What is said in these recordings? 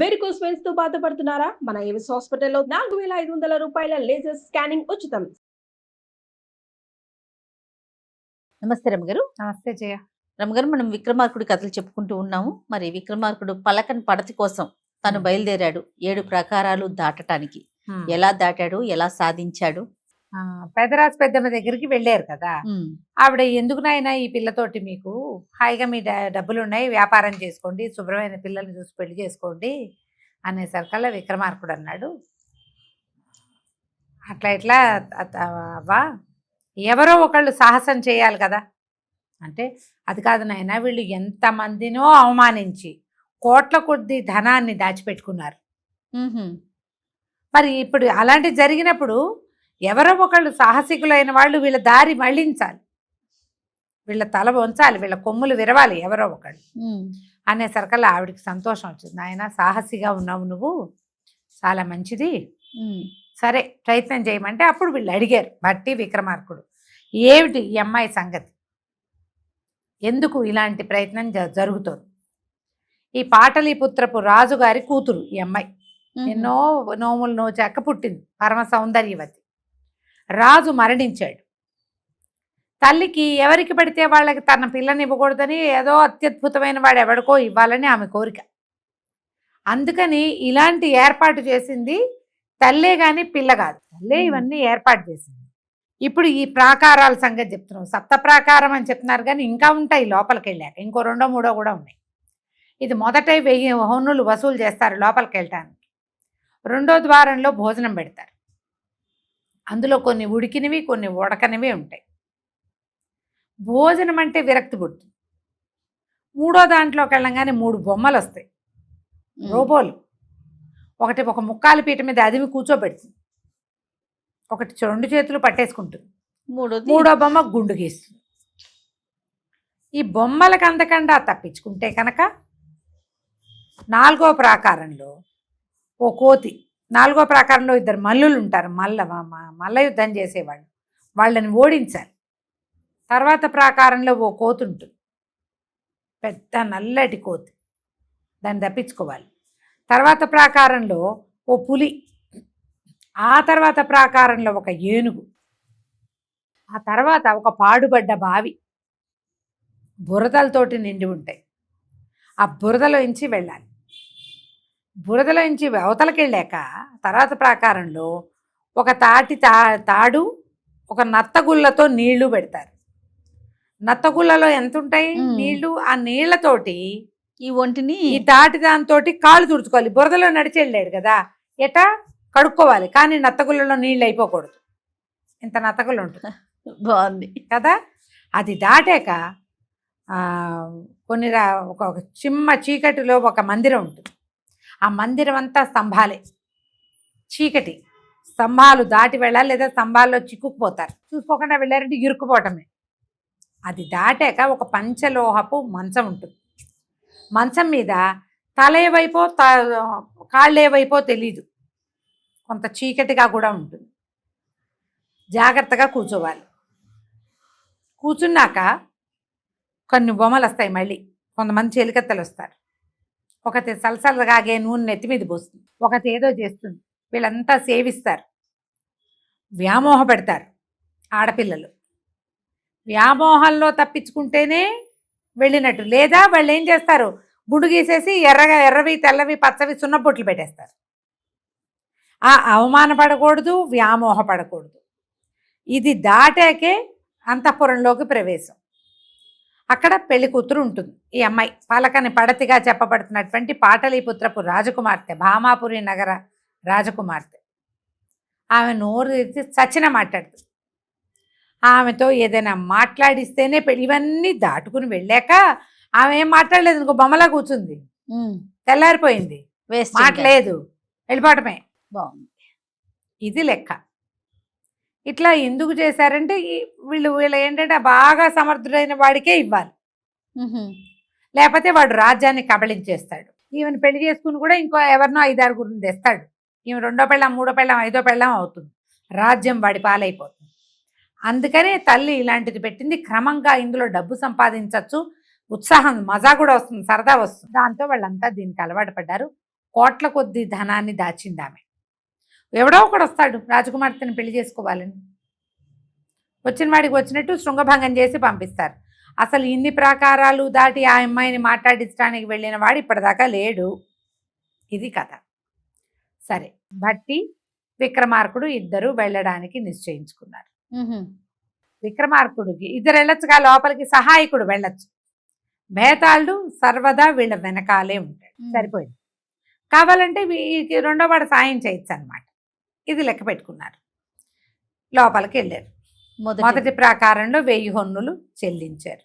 Varicose veins తో బాధపడుతున్నారా? మన ఏవిస్ హాస్పిటల్లో 4500 రూపాయల లేజర్ స్కానింగ్ ఉచితం. నమస్తే రమగారు. నమస్తే జయ. రమగారు, మనం విక్రమార్కుడి కథలు చెప్పుకుంటూ ఉన్నాము. మరి విక్రమార్కుడు పలకన్ పడతి కోసం తను బయలుదేరాడు 7 ప్రాకారాలు దాటటానికి. ఎలా దాటాడు, ఎలా సాధించాడు? పెదరాజు పెద్దమ్మ దగ్గరికి వెళ్ళారు కదా. ఆవిడ ఎందుకు నాయనా ఈ పిల్లతోటి, మీకు హాయిగా మీ డబ్బులు ఉన్నాయి, వ్యాపారం చేసుకోండి, శుభ్రమైన పిల్లల్ని చూసి పెళ్లి చేసుకోండి అనేసరికల్లా విక్రమార్కుడు అన్నాడు, అట్లా ఇట్లా అవ్వా, ఎవరో ఒకళ్ళు సాహసం చేయాలి కదా అంటే, అది కాదు నాయన, వీళ్ళు ఎంతమందినో అవమానించి కోట్ల కొద్ది ధనాన్ని దాచిపెట్టుకున్నారు. మరి ఇప్పుడు అలాంటి జరిగినప్పుడు ఎవరో ఒకళ్ళు సాహసికులైన వాళ్ళు వీళ్ళ దారి మళ్ళించాలి, వీళ్ళ తల వంచాలి, వీళ్ళ కొమ్ములు విరవాలి ఎవరో ఒకళ్ళు అనేసరికల్లా ఆవిడికి సంతోషం వచ్చింది. ఆయన సాహసిగా ఉన్నావు నువ్వు, చాలా మంచిది, సరే ప్రయత్నం చేయమంటే అప్పుడు వీళ్ళు అడిగారు భట్టి విక్రమార్కుడు, ఏమిటి ఈ అమ్మాయి సంగతి, ఎందుకు ఇలాంటి ప్రయత్నం జరుగుతోంది? ఈ పాటలీపుత్రపు రాజుగారి కూతురు ఈ అమ్మాయి, ఎన్నో నోములు నోచాక పుట్టింది, పరమ సౌందర్యవతి. రాజు మరణించాడు, తల్లికి ఎవరికి పడితే వాళ్ళకి తన పిల్లని ఇవ్వకూడదని ఏదో అత్యద్భుతమైన వాడు ఎవడికో ఇవ్వాలని ఆమె కోరిక. అందుకని ఇలాంటి ఏర్పాటు చేసింది తల్లే కానీ పిల్ల కాదు, తల్లే ఇవన్నీ ఏర్పాటు చేసింది. ఇప్పుడు ఈ ప్రాకారాల సంగతి చెప్తున్నాం, సప్త ప్రాకారం అని చెప్తున్నారు కానీ ఇంకా ఉంటాయి, లోపలికి వెళ్ళాక ఇంకో 2, 3 కూడా ఉన్నాయి. ఇది మొదట 1000 హొన్నులు వసూలు చేస్తారు లోపలికి వెళ్ళటానికి. 2వ ద్వారంలో భోజనం పెడతారు, అందులో కొన్ని ఉడికినవి కొన్ని ఉడకనివి ఉంటాయి. భోజనం అంటే విరక్తి పుడుతుంది. 3వ దాంట్లోకి వెళ్ళంగానే 3 బొమ్మలు వస్తాయి, రోబోలు. ఒకటి ఒక ముక్కాలి పీట మీద అదిమి కూర్చోబెడుతుంది, ఒకటి 2 చేతులు పట్టేసుకుంటుంది, 3వ బొమ్మ గుండు గీస్తుంది. ఈ బొమ్మలకు అందకుండా తప్పించుకుంటే కనుక 4వ ప్రాకారంలో ఓ కోతి, 4వ ప్రాకారంలో 2 మల్లులు ఉంటారు, మల్ల యుద్ధం చేసేవాళ్ళు, వాళ్ళని ఓడించాలి. తర్వాత ప్రాకారంలో ఓ కోతి ఉంటుంది, పెద్ద నల్లటి కోతి, దాన్ని తప్పించుకోవాలి. తర్వాత ప్రాకారంలో ఓ పులి, ఆ తర్వాత ప్రాకారంలో ఒక ఏనుగు, ఆ తర్వాత ఒక పాడుబడ్డ బావి, బురదలతోటి నిండి ఉంటాయి. ఆ బురదలోంచి వెళ్ళాలి. బురదలోంచి అవతలకి వెళ్ళాక తర్వాత ప్రాకారంలో ఒక తాడు, ఒక నత్తగుళ్ళతో నీళ్లు పెడతారు. నత్తగుళ్ళలో ఎంత ఉంటాయి నీళ్లు, ఆ నీళ్లతోటి ఈ ఒంటిని ఈ తాటి దాంతో కాళ్ళు తుడుచుకోవాలి. బురదలో నడిచి వెళ్ళాడు కదా, ఎటా కడుక్కోవాలి, కానీ నత్తగుళ్ళలో నీళ్ళు అయిపోకూడదు. ఇంత నత్తగుళ్ళు ఉంటుంది, బాగుంది కదా. అది దాటాక కొన్ని ఒక చిమ్మ చీకటిలో ఒక మందిరం ఉంటుంది. ఆ మందిరం అంతా స్తంభాలే, చీకటి, స్తంభాలు దాటి వెళ్ళాలి, లేదా స్తంభాల్లో చిక్కుకుపోతారు. చూసుకోకుండా వెళ్ళారంటే ఇరుక్కుపోవటమే. అది దాటాక ఒక పంచలోహపు మంచం ఉంటుంది. మంచం మీద తల ఏవైపో కాళ్ళు ఏవైపో తెలీదు, కొంత చీకటిగా కూడా ఉంటుంది. జాగ్రత్తగా కూర్చోవాలి. కూర్చున్నాక కొన్ని బొమ్మలు వస్తాయి, మళ్ళీ కొంతమంది చెలికత్తలు వస్తారు. ఒకటి సలసలగాగే నూనె నెత్తి మీద పోస్తుంది, ఒకటి ఏదో చేస్తుంది. వీళ్ళంతా సేవిస్తారు, వ్యామోహ పెడతారు. ఆడపిల్లలు వ్యామోహంలో తప్పించుకుంటేనే వెళ్ళినట్టు, లేదా వాళ్ళు ఏం చేస్తారు, గుండు గీసేసి ఎర్రవి తెల్లవి పచ్చవి సున్నబొట్లు పెట్టేస్తారు. ఆ అవమానపడకూడదు, వ్యామోహ పడకూడదు. ఇది దాటాకే అంతఃపురంలోకి ప్రవేశం. అక్కడ పెళ్లి కూతురు ఉంటుంది. ఈ అమ్మాయి పలకని పడతిగా చెప్పబడుతున్నటువంటి పాటలీపుత్రపు రాజకుమార్తె, భామాపురి నగర రాజకుమార్తె. ఆమె నోరు తెరిచి చచ్చిన మాట్లాడుతుంది. ఆమెతో ఏదైనా మాట్లాడిస్తేనే పెళ్ళి. ఇవన్నీ దాటుకుని వెళ్ళాక ఆమె ఏం మాట్లాడలేదు, ఇంకో బొమ్మలా కూర్చుంది, తెల్లారిపోయింది, మాట్లాడలేదు, వెళ్ళిపోవటమే. బాగుంది, ఇది లెక్క. ఇట్లా ఎందుకు చేశారంటే వీళ్ళు ఏంటంటే బాగా సమర్థుడైన వాడికే ఇవ్వాలి, లేకపోతే వాడు రాజ్యాన్ని కబళించేస్తాడు. ఈమెను పెళ్లి చేసుకుని కూడా ఇంకో ఎవరినో 5-6 తెస్తాడు. ఈమె 2వ పెళ్ళాం, 3వ పెళ్ళాం, 5వ పెళ్ళాం అవుతుంది, రాజ్యం వాడి పాలైపోతుంది. అందుకనే తల్లి ఇలాంటిది పెట్టింది. క్రమంగా ఇందులో డబ్బు సంపాదించవచ్చు, ఉత్సాహం, మజా కూడా వస్తుంది, సరదా వస్తుంది. దాంతో వాళ్ళంతా దీనికి అలవాటు పడ్డారు. కోట్ల కొద్ది ధనాన్ని దాచింది ఆమె. ఎవడో ఒకడు వస్తాడు రాజకుమార్తెను పెళ్లి చేసుకోవాలని, వచ్చిన వాడికి వచ్చినట్టు శృంగభంగం చేసి పంపిస్తారు. అసలు ఇన్ని ప్రాకారాలు దాటి ఆ అమ్మాయిని మాట్లాడించడానికి వెళ్ళిన వాడు ఇప్పటిదాకా లేడు. ఇది కథ. సరే, భట్టి విక్రమార్కుడు ఇద్దరు వెళ్ళడానికి నిశ్చయించుకున్నారు. విక్రమార్కుడికి ఇద్దరు వెళ్ళొచ్చుగా, లోపలికి సహాయకుడు వెళ్ళొచ్చు. భేతాళుడు సర్వదా వీళ్ళ వెనకాలే ఉంటాడు. సరిపోయింది. కావాలంటే వీరికి రెండో వాడు సాయం చేయొచ్చు అనమాట. ఇది లెక్క పెట్టుకున్నారు. లోపలికి వెళ్ళారు. మొదటి ప్రాకారంలో 1000 హొన్నులు చెల్లించారు.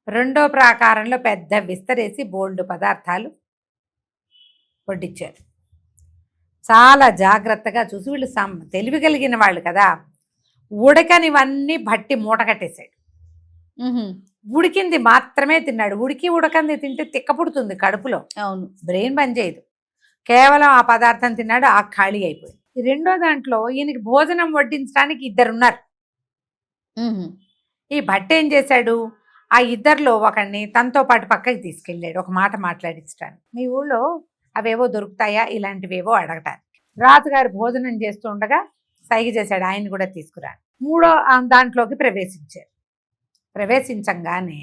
రెండో ప్రాకారంలో పెద్ద విస్తరేసి బోల్డు పదార్థాలు వడ్డించారు. చాలా జాగ్రత్తగా చూసి, వీళ్ళు తెలివి కలిగిన వాళ్ళు కదా, ఉడకనివన్నీ భట్టి మూట కట్టేశాడు. ఉడికింది మాత్రమే తిన్నాడు. ఉడకంది తింటే తిక్క పుడుతుంది కడుపులో, అవును, బ్రెయిన్ పనిచేయదు. కేవలం ఆ పదార్థం తిన్నాడు, ఆ ఖాళీ అయిపోయింది. రెండో దాంట్లో ఈయనకి భోజనం వడ్డించడానికి ఇద్దరున్నారు. ఈ భట్టి ఏం చేశాడు, ఆ ఇద్దరిలో ఒకడిని తనతో పాటు పక్కకి తీసుకెళ్ళాడు, ఒక మాట మాట్లాడించడానికి. మీ ఊళ్ళో అవేవో దొరుకుతాయా ఇలాంటివేవో అడగటానికి. రాజుగారు భోజనం చేస్తూ ఉండగా సైగ చేశాడు, ఆయన కూడా తీసుకురా. మూడో దాంట్లోకి ప్రవేశించంగానే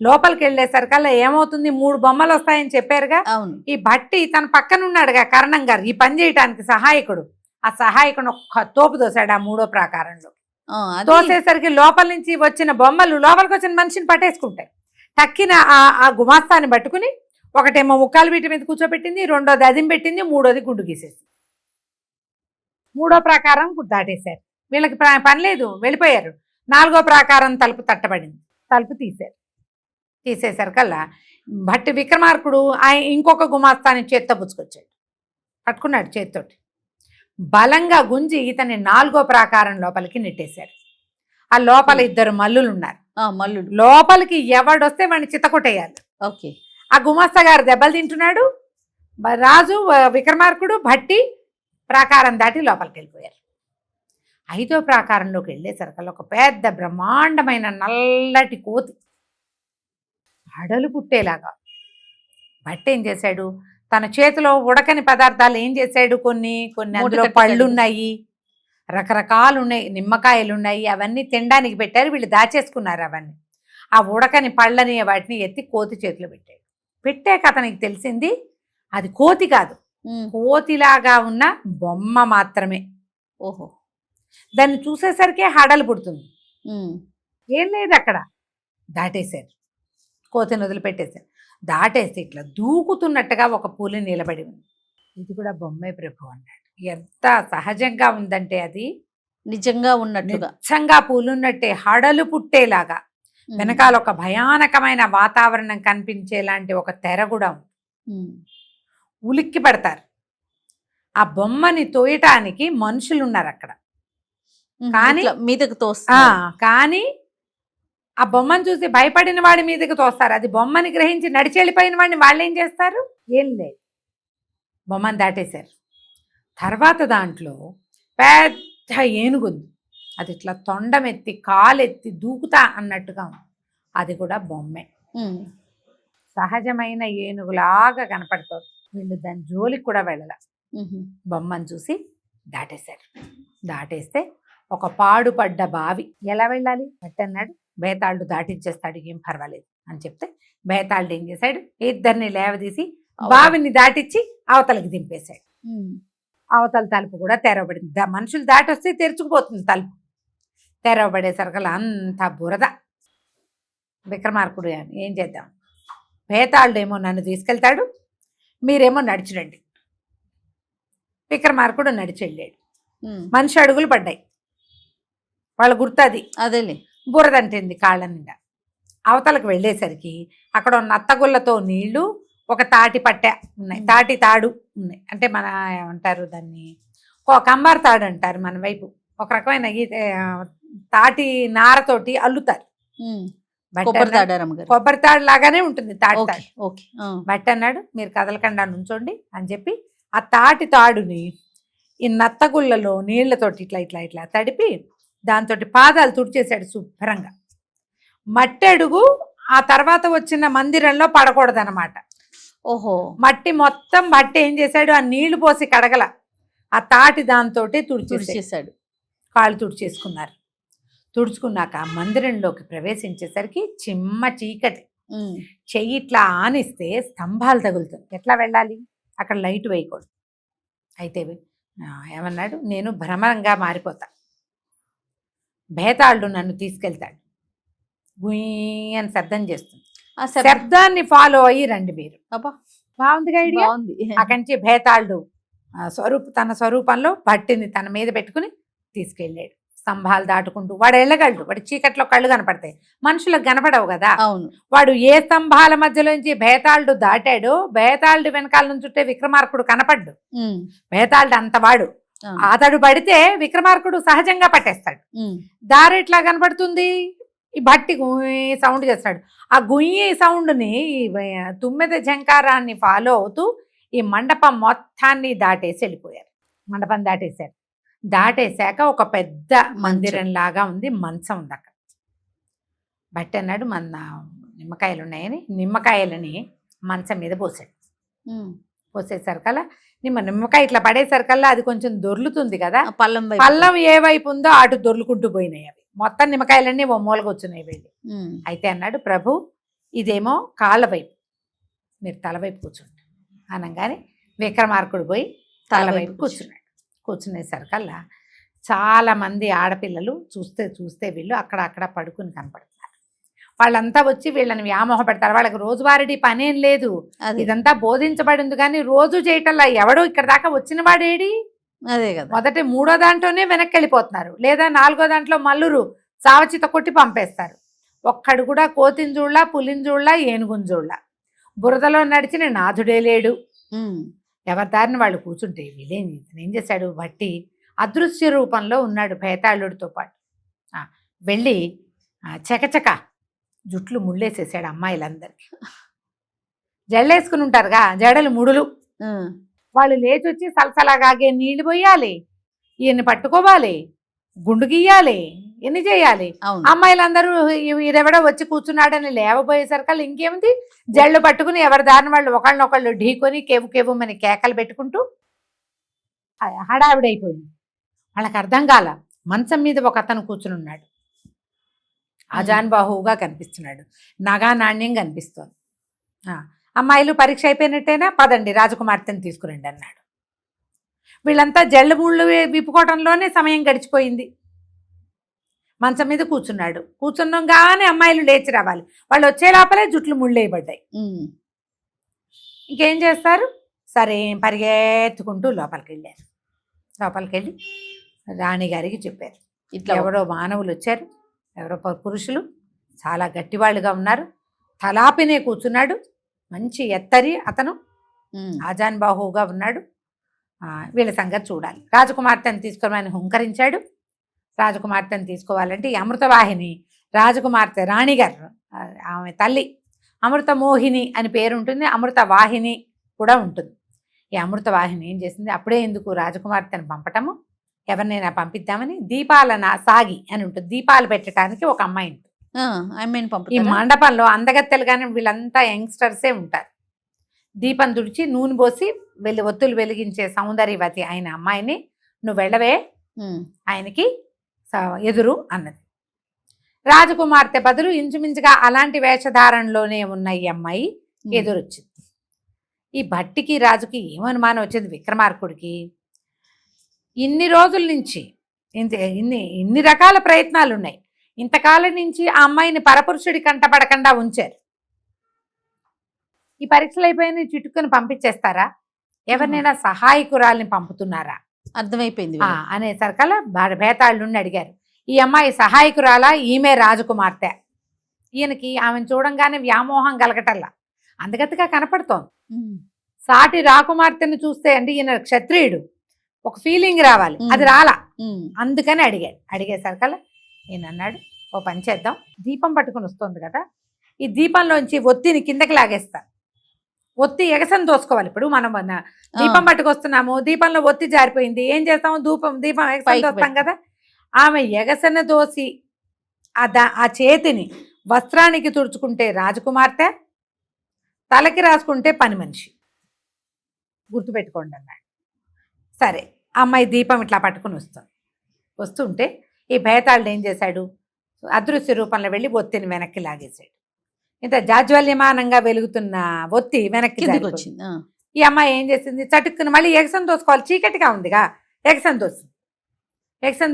లోపలికి వెళ్ళేసరికల్లా ఏమవుతుంది, 3 బొమ్మలు వస్తాయని చెప్పారుగా. అవును. ఈ భట్టి తన పక్కన ఉన్నాడుగా కర్ణం గారు, ఈ పని చేయటానికి సహాయకుడు. ఆ సహాయకుడు ఒక్క తోపు దోశాడు ఆ మూడో ప్రాకారంలో. తోసేసరికి లోపల నుంచి వచ్చిన బొమ్మలు లోపలికి వచ్చిన మనిషిని పట్టేసుకుంటాయి. టక్కిన ఆ గుమాస్తాన్ని పట్టుకుని ఒకటేమో ముక్కాలు వీటి మీద కూర్చోబెట్టింది, రెండోది అదిం పెట్టింది, మూడోది గుండు గీసేసి మూడో ప్రాకారం దాటేశారు. వీళ్ళకి పని లేదు, వెళ్ళిపోయారు. 4వ ప్రాకారం తలుపు తట్టబడింది. తలుపు తీసేసరికల్లా భట్టి విక్రమార్కుడు ఇంకొక గుమాస్తాని చేత్తో పుచ్చుకొచ్చాడు, పట్టుకున్నాడు చేత్తోటి. బలంగా గుంజి ఇతన్ని 4వ ప్రాకారం లోపలికి నెట్టేశాడు. ఆ లోపల 2 మల్లులు ఉన్నారు. లోపలికి ఎవడొస్తే వాడిని చిత్తకొట్టేయాలి. ఓకే. ఆ గుమాస్తా గారు దెబ్బలు తింటున్నాడు. రాజు విక్రమార్కుడు భట్టి ప్రాకారం దాటి లోపలికి వెళ్ళిపోయారు. 5వ ప్రాకారంలోకి వెళ్ళేసరికల్లా ఒక పెద్ద బ్రహ్మాండమైన నల్లటి కోతి హడలు పుట్టేలాగా. భట్టి ఏం చేశాడు, తన చేతిలో ఉడకని పదార్థాలు ఏం చేశాడు, కొన్ని అందులో పళ్ళు ఉన్నాయి, రకరకాలు ఉన్నాయి, నిమ్మకాయలు ఉన్నాయి, అవన్నీ తినడానికి పెట్టారు. వీళ్ళు దాచేసుకున్నారు అవన్నీ. ఆ ఉడకని పళ్ళని వాటిని ఎత్తి కోతి చేతిలో పెట్టాక అతనికి తెలిసింది అది కోతి కాదు, కోతిలాగా ఉన్న బొమ్మ మాత్రమే. ఓహో. దాన్ని చూసేసరికి హడలు పుడుతుంది. ఏం లేదు అక్కడ. దాటేశారు, కోతిని వదిలిపెట్టేశారు. దాటేసి ఇట్లా దూకుతున్నట్టుగా ఒక పులి నిలబడి ఉంది. ఇది కూడా బొమ్మే ప్రభు అన్నాడు. ఎంత సహజంగా ఉందంటే అది నిజంగా ఉన్నట్టుగా, నిజంగా పూలున్నట్టే హడలు పుట్టేలాగా. వెనకాల ఒక భయానకమైన వాతావరణం కనిపించేలాంటి ఒక తెర కూడా ఉంది. ఉలిక్కి పడతారు. ఆ బొమ్మని తోయటానికి మనుషులు ఉన్నారు అక్కడ, కానీ మీదకి కానీ ఆ బొమ్మను చూసి భయపడిన వాడి మీదకి తోస్తారు. అది బొమ్మని గ్రహించి నడిచెళ్ళిపోయిన వాడిని వాళ్ళు ఏం చేస్తారు, ఏం లేదు, బొమ్మను దాటేశారు. తర్వాత దాంట్లో పెద్ద ఏనుగుంది. అది ఇట్లా తొండమెత్తి కాలెత్తి దూకుతా అన్నట్టుగా ఉంది. అది కూడా బొమ్మే, సహజమైన ఏనుగులాగా కనపడుతుంది. వీళ్ళు దాని జోలికి కూడా వెళ్ళాల. బొమ్మను చూసి దాటేశారు. దాటేస్తే ఒక పాడుపడ్డ బావి. ఎలా వెళ్ళాలి బట్టి అన్నాడు, బేతాళుడు దాటించేస్తాడు, ఏం పర్వాలేదు అని చెప్తే బేతాళుడు ఏం చేశాడు, ఇద్దరిని లేవదీసి బావిని దాటించి అవతలకి దింపేశాడు. అవతల తలుపు కూడా తెరవబడింది. మనుషులు దాటొస్తే తెరుచుకుపోతుంది తలుపు. తెరవబడేసరికల్లా అంత బురద. విక్రమార్కుడు ఏం చేద్దాం, బేతాళుడు ఏమో నన్ను తీసుకెళ్తాడు, మీరేమో నడిచిరండి. విక్రమార్కుడు నడిచి వెళ్ళాడు. మనిషి అడుగులు పడ్డాయి, వాళ్ళ గుర్తది అదేలే, బురదంటింది కాళ్ళ నిండా. అవతలకు వెళ్ళేసరికి అక్కడ నత్తగుళ్ళతో నీళ్లు, ఒక తాటి పట్టె ఉన్నాయి, తాటి తాడు ఉన్నాయి. అంటే మన ఏమంటారు దాన్ని, కంబార్ తాడు అంటారు మన వైపు. ఒక రకమైన తాటి నారతోటి అల్లుతారు. కొబ్బరి తాడు లాగానే ఉంటుంది తాటి తాడు. బట్టి అన్నాడు, మీరు కదలకుండా నుంచోండి అని చెప్పి ఆ తాటి తాడుని ఈ నత్తగుళ్ళలో నీళ్లతోటి ఇట్లా ఇట్లా ఇట్లా తడిపి దాంతో పాదాలు తుడిచేశాడు శుభ్రంగా. మట్టి అడుగు ఆ తర్వాత వచ్చిన మందిరంలో పడకూడదనమాట. ఓహో. మట్టి మొత్తం భట్టి ఏం చేశాడు, ఆ నీళ్లు పోసి కడగల, ఆ తాటి దాంతో తుడిచేసాడు. కాళ్ళు తుడిచేసుకున్నారు. తుడుచుకున్నాక మందిరంలోకి ప్రవేశించేసరికి చిమ్మ చీకటి. చెయ్యి ఇట్లా ఆనిస్తే స్తంభాలు తగులుతుంది. ఎట్లా వెళ్ళాలి, అక్కడ లైట్ వేయకూడదు. అయితే ఏమన్నాడు, నేను భ్రమరంగా మారిపోతా, భేతాళుడు నన్ను తీసుకెళ్తాడు, గుయ్యి అని శబ్దం చేస్తుంది. ఆ శబ్దాన్ని ఫాలో అయ్యి రండి మీరు. బాగుంది ఐడియా. అక్కడి నుంచి భేతాళుడు తన స్వరూపంలో భట్టిని తన మీద పెట్టుకుని తీసుకెళ్ళాడు. స్తంభాలు దాటుకుంటూ వాడు వెళ్ళగలడు, వాడి చీకట్లో కళ్ళు కనపడతాయి, మనుషులకు కనపడవు కదా. అవును. వాడు ఏ స్తంభాల మధ్యలోంచి భేతాళుడు దాటాడో, భేతాళుడు వెనకాల నుంచుంటే విక్రమార్కుడు కనపడ్డు. భేతాళుడు అంతవాడు, అతడు పడితే విక్రమార్కుడు సహజంగా పట్టేస్తాడు. దారి ఎట్లా కనపడుతుంది, ఈ భట్టి గుయ్యి సౌండ్ చేస్తాడు. ఆ గుయ్యి సౌండ్ని, తుమ్మెద జంకారాన్ని ఫాలో అవుతూ ఈ మండపం మొత్తాన్ని దాటేసి వెళ్ళిపోయారు. మండపం దాటేశారు. దాటేశాక ఒక పెద్ద మందిరం లాగా ఉంది, మంచం ఉంది అక్కడ. భట్టి అన్నాడు, మన నిమ్మకాయలు ఉన్నాయని నిమ్మకాయలని మంచం మీద పోసాడు. పోసేసరికల్లా నిమ్మకాయ ఇట్లా పడేసరికల్లా అది కొంచెం దొర్లుతుంది కదా, పల్లం ఏ వైపు ఉందో అటు దొర్లుకుంటూ పోయినాయి. అవి మొత్తం నిమ్మకాయలన్నీ ఓ మూలగా వచ్చినాయి వెళ్ళి. అయితే అన్నాడు, ప్రభు ఇదేమో కాళ్ళ వైపు, మీరు తల వైపు కూర్చోండి అనగానే విక్రమార్కుడు పోయి తల వైపు కూర్చున్నాడు. కూర్చునేసరికల్లా చాలామంది ఆడపిల్లలు చూస్తే వీళ్ళు అక్కడ పడుకుని కనపడుతున్నారు. వాళ్ళంతా వచ్చి వీళ్ళని వ్యామోహ పెడతారు. వాళ్ళకి రోజువారీ పనేం లేదు, ఇదంతా బోధించబడింది కానీ రోజు చేయటల్లా. ఎవడో ఇక్కడ దాకా వచ్చిన వాడేడి, అదే కదా. మొదటి 3వ దాంట్లోనే వెనక్కి వెళ్ళిపోతున్నారు, లేదా 4వ దాంట్లో మల్లురు సావచిత కొట్టి పంపేస్తారు. ఒక్కడు కూడా కోతిని చూడలా, పులిని చూడలా, ఏనుగుని చూడలా, బురదలో నడిచిన నాథుడే లేడు. ఎవరి దారిని వాళ్ళు కూర్చుంటే వీళ్ళేం ఏం చేశాడు, భట్టి అదృశ్య రూపంలో ఉన్నాడు భేతాళుడితో పాటు. వెళ్ళి చకచక జుట్లు ముళ్ళేసేసాడు అమ్మాయిలందరికీ. జడలేసుకుని ఉంటారుగా, జడలు ముడులు. వాళ్ళు లేచి వచ్చి సలసలాగాగే నీళ్లు పోయాలి, ఈయన్ని పట్టుకోవాలి, గుండు గీయాలి, ఎన్ని చేయాలి. అమ్మాయిలందరూ ఇదెవడో వచ్చి కూర్చున్నాడని లేవబోయేసరికి ఇంకేముంది, జళ్ళు పట్టుకుని ఎవరి దారిని వాళ్ళు ఒకళ్ళనొకళ్ళు ఢీకొని కేవుమని కేకలు పెట్టుకుంటూ హడావిడైపోయింది. వాళ్ళకి అర్థం కాల. మంచం మీద ఒక అతను కూర్చుని ఉన్నాడు, ఆజాన్బాహువుగా కనిపిస్తున్నాడు, నగా నాణ్యం కనిపిస్తోంది. అమ్మాయిలు పరీక్ష అయిపోయినట్టేనా, పదండి రాజకుమార్తెని తీసుకురండి అన్నాడు. వీళ్ళంతా జళ్ళు ముళ్ళు విప్పుకోవడంలోనే సమయం గడిచిపోయింది. మంచం మీద కూర్చున్నాడు. కూర్చున్నాగానే అమ్మాయిలు లేచి రావాలి, వాళ్ళు వచ్చే లోపలే జుట్లు ముళ్ళేయబడ్డాయి. ఇంకేం చేస్తారు, సరే పరిగెత్తుకుంటూ లోపలికి వెళ్ళారు. లోపలికి వెళ్ళి రాణిగారికి చెప్పారు, ఇట్లా ఎవరో మానవులు వచ్చారు, ఎవరో పురుషులు చాలా గట్టివాళ్ళుగా ఉన్నారు, తలాపినే కూర్చున్నాడు, మంచి ఎత్తరి అతను, ఆజాన్బాహువుగా ఉన్నాడు, వీళ్ళ సంగతి చూడాలి. రాజకుమార్తెను తీసుకోమని హుంకరించాడు. రాజకుమార్తెను తీసుకోవాలంటే ఈ అమృతవాహిని రాజకుమార్తె రాణిగారు, ఆమె తల్లి అమృతమోహిని అని పేరు ఉంటుంది, అమృతవాహిని కూడా ఉంటుంది. ఈ అమృతవాహిని ఏం చేసింది, అప్పుడే ఎందుకు రాజకుమార్తెను పంపటము, ఎవరినైనా పంపిద్దామని దీపాలన సాగి అని ఉంటుంది, దీపాలు పెట్టడానికి ఒక అమ్మాయి ఉంటుంది. ఈ మండపంలో అందగత్తెలు కానీ వీళ్ళంతా యంగ్స్టర్సే ఉంటారు. దీపం తుడిచి నూనె పోసి ఒత్తులు వెలిగించే సౌందర్యవతి అయిన అమ్మాయిని నువ్వు వెళ్ళవే ఆయనకి ఎదురు అన్నది. రాజకుమార్తె బదులు ఇంచుమించుగా అలాంటి వేషధారణలోనే ఉన్న ఈ అమ్మాయి ఎదురొచ్చింది. ఈ భట్టికి రాజుకి ఏమనుమానం వచ్చింది, విక్రమార్కుడికి ఇన్ని రోజుల నుంచి ఇన్ని రకాల ప్రయత్నాలు ఉన్నాయి, ఇంతకాలం నుంచి ఆ అమ్మాయిని పరపురుషుడి కంటపడకుండా ఉంచారు. ఈ పరీక్షలు అయిపోయిన చిటుకుని పంపించేస్తారా, ఎవరినైనా సహాయకురాల్ని పంపుతున్నారా, అర్థమైపోయింది అనేసరికల్లా భేతాళుడిని అడిగారు, ఈ అమ్మాయి సహాయకురాలా, ఈమె రాజకుమార్తె. ఈయనకి ఆమెను చూడంగానే వ్యామోహం కలగటల్లా, అందుగతిగా కనపడుతోంది. సాటి రాకుమార్తెను చూస్తే అంటే ఈయన క్షత్రియుడు, ఒక ఫీలింగ్ రావాలి, అది రాలా, అందుకని అడిగేసరికల్లా ఈయన అన్నాడు, ఓ పని చేద్దాం, దీపం పట్టుకుని వస్తుంది కదా, ఈ దీపంలోంచి ఒత్తిని కిందకి లాగేస్తా, ఒత్తి ఎగసని దోసుకోవాలి. ఇప్పుడు మనం దీపం పట్టుకొస్తున్నాము, దీపంలో ఒత్తి జారిపోయింది, ఏం చేస్తాము, దీపం ఎగసని దోస్తాం కదా, ఆమె ఎగసన దోసి ఆ చేతిని వస్త్రానికి తుడుచుకుంటే రాజకుమార్తె, తలకి రాసుకుంటే పని మనిషి, గుర్తుపెట్టుకోండి అన్నాడు. సరే, అమ్మాయి దీపం ఇట్లా పట్టుకుని వస్తుంటే ఈ భేతాళుడు ఏం చేశాడు, అదృశ్య రూపంలో వెళ్ళి ఒత్తిని వెనక్కి లాగేశాడు. ఇంత జాజ్వల్యమానంగా వెలుగుతున్న ఒత్తి వెనక్కి కిందికి జారిపోయింది. వచ్చింది. ఈ అమ్మాయి ఏం చేసింది, చటుక్కుని మళ్ళీ ఎగసం దోసుకోవాలి, చీకటిగా ఉందిగా, ఎగసం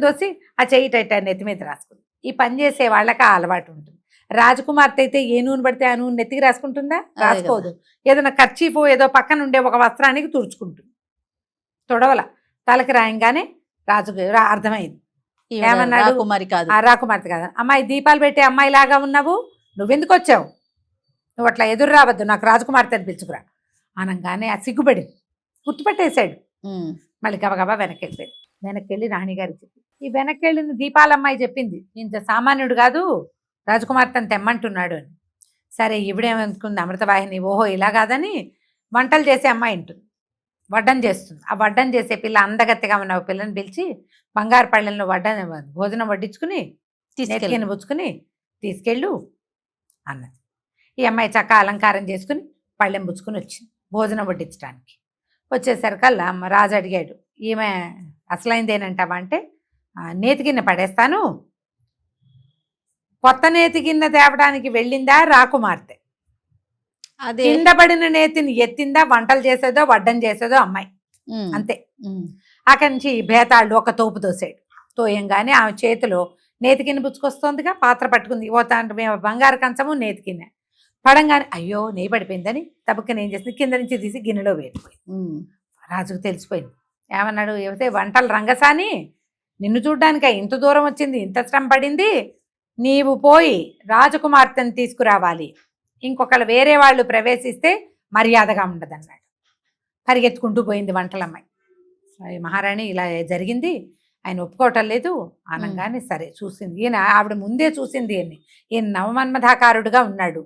దోసి ఆ చెయ్యి టైట్ నెత్తి మీద రాసుకుంది. ఈ పని చేసే వాళ్ళకి ఆ అలవాటు ఉంటుంది. రాజకుమార్తె అయితే ఏ నూనె పడితే ఆ నూనె నెత్తికి రాసుకుంటుందా? రాసుకోదు. ఏదైనా కర్చీఫో ఏదో పక్కన ఉండే ఒక వస్త్రానికి తుడుచుకుంటుంది. తొడవల తలకి రాయంగానే రాజుకు అర్థమైంది. ఏమన్నాడు, కుమారి కాదు, రాకుమార్తె కాదు. అమ్మాయి దీపాలు పెట్టే అమ్మాయి లాగా ఉన్నావు, నువ్వెందుకు వచ్చావు, నువ్వు అట్లా ఎదురు రావద్దు, నాకు రాజకుమార్తె అని పిలుచుకురా అనగానే ఆ సిగ్గుపడింది, గుర్తుపెట్టేశాడు. మళ్ళీ గబగబా వెనక్కి వెళ్ళి రాణిగారికి చెప్పి, ఈ వెనక్కి వెళ్ళిన దీపాలమ్మాయి చెప్పింది, ఇంత సామాన్యుడు కాదు, రాజకుమార్తెను తెమ్మంటున్నాడు అని. సరే, ఈవిడేమనుకుంది, అమృతవాహిని, ఓహో ఇలా కాదని వంటలు చేసే అమ్మాయి ఉంటుంది, వడ్డం చేస్తుంది. ఆ వడ్డం చేసే పిల్ల అందగత్తెగా ఉన్న పిల్లని పిలిచి బంగారు పళ్ళెంలో భోజనం వడ్డించుకుని నెత్తిని పుచ్చుకుని తీసుకెళ్ళు అన్నది. ఈ అమ్మాయి చక్క అలంకారం చేసుకుని పళ్ళెం పుచ్చుకుని వచ్చింది భోజనం వడ్డించడానికి. వచ్చేసరికల్లా రాజు అడిగాడు, ఈమె అసలైందేనంటావా అంటే, నేతి గిన్నె పడేస్తాను, కొత్త నేతి గిన్నె తేవడానికి వెళ్ళిందా రాకుమార్తె, అదే కింద పడిన నేతిని ఎత్తిందా, వంటలు చేసేదో వడ్డం చేసేదో అమ్మాయి, అంతే. అక్కడి నుంచి భేతాళ్ళు ఒక తోపు తోసాడు. తోయంగానే ఆమె చేతిలో నేతి గిన్నె పుచ్చుకొస్తోందిగా, పాత్ర పట్టుకుంది. మేము బంగారు కంచము నేతి గిన్నె పడంగానే అయ్యో నెయ్యి పడిపోయిందని తబుక్కని ఏం చేసింది, కింద నుంచి తీసి గిన్నెలో వేడిపోయింది. రాజుకు తెలిసిపోయింది. ఏమన్నాడు, ఏమైతే వంటలు రంగసాని, నిన్ను చూడ్డానిక ఇంత దూరం వచ్చింది, ఇంత శ్రమ పడింది, నీవు పోయి రాజకుమార్తెను తీసుకురావాలి, ఇంకొకళ్ళు వేరే వాళ్ళు ప్రవేశిస్తే మర్యాదగా ఉండదన్నాడు. పరిగెత్తుకుంటూ పోయింది వంటలమ్మాయి. మహారాణి ఇలా జరిగింది, ఆయన ఒప్పుకోవటం లేదు అనగానే సరే చూసింది. ఈయన ఆవిడ ముందే చూసింది, ఈయన నవమన్మధాకారుడుగా ఉన్నాడు,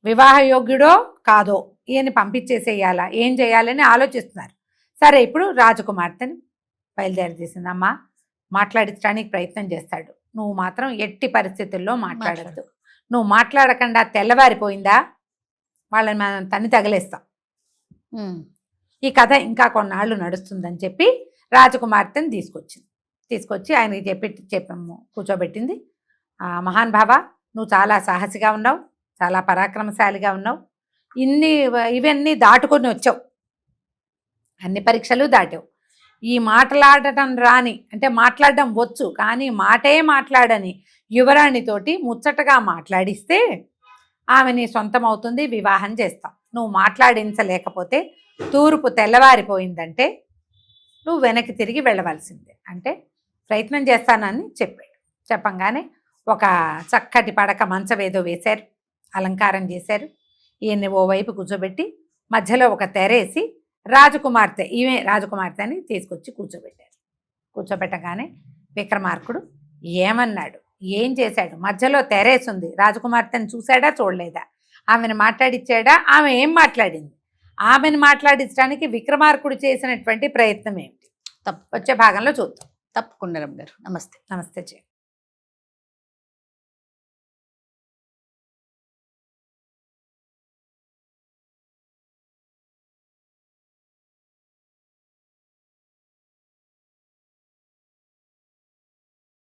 వివాహయోగ్యుడో కాదో ఈయన పంపించేసేయాలా, ఏం చేయాలని ఆలోచిస్తున్నారు. సరే, ఇప్పుడు రాజకుమార్తెని బయలుదేరి తీసింది. అమ్మ మాట్లాడించడానికి ప్రయత్నం చేస్తాడు, నువ్వు మాత్రం ఎట్టి పరిస్థితుల్లో మాట్లాడద్దు, నువ్వు మాట్లాడకుండా తెల్లవారిపోయిందా వాళ్ళని మనం తన్ని తగిలేస్తాం, ఈ కథ ఇంకా కొన్నాళ్ళు నడుస్తుందని చెప్పి రాజకుమార్తెని తీసుకొచ్చి ఆయనకి చెప్పాము, కూర్చోబెట్టింది. మహాన్ భావ, నువ్వు చాలా సాహసిగా ఉన్నావు, చాలా పరాక్రమశాలిగా ఉన్నావు, ఇవన్నీ దాటుకొని వచ్చావు, అన్ని పరీక్షలు దాటావు. ఈ మాట్లాడటం రాని అంటే మాట్లాడడం వచ్చు కానీ మాటే మాట్లాడని యువరాణితోటి ముచ్చటగా మాట్లాడిస్తే ఆమె నీ సొంతం అవుతుంది, వివాహం చేస్తాం. నువ్వు మాట్లాడించలేకపోతే తూర్పు తెల్లవారిపోయిందంటే నువ్వు వెనక్కి తిరిగి వెళ్ళవలసిందే అంటే ప్రయత్నం చేస్తానని చెప్పాడు. చెప్పంగానే ఒక చక్కటి పడక మంచం ఏదో వేశారు, అలంకారం చేశారు. ఈయన్ని ఓవైపు కూర్చోబెట్టి మధ్యలో ఒక తెరేసి రాజకుమార్తె, ఈమె రాజకుమార్తె అని తీసుకొచ్చి కూర్చోబెట్టారు. కూర్చోబెట్టగానే విక్రమార్కుడు ఏమన్నాడు, ఏం చేశాడు, మధ్యలో తెరేసుంది, రాజకుమార్తెను చూశాడా చూడలేదా, ఆమెను మాట్లాడిచ్చాడా, ఆమె ఏం మాట్లాడింది, ఆమెను మాట్లాడించడానికి విక్రమార్కుడు చేసినటువంటి ప్రయత్నం ఏమిటి, వచ్చే భాగంలో చూద్దాం. తప్పకుండా రమ్య గారు. నమస్తే. నమస్తే జయ.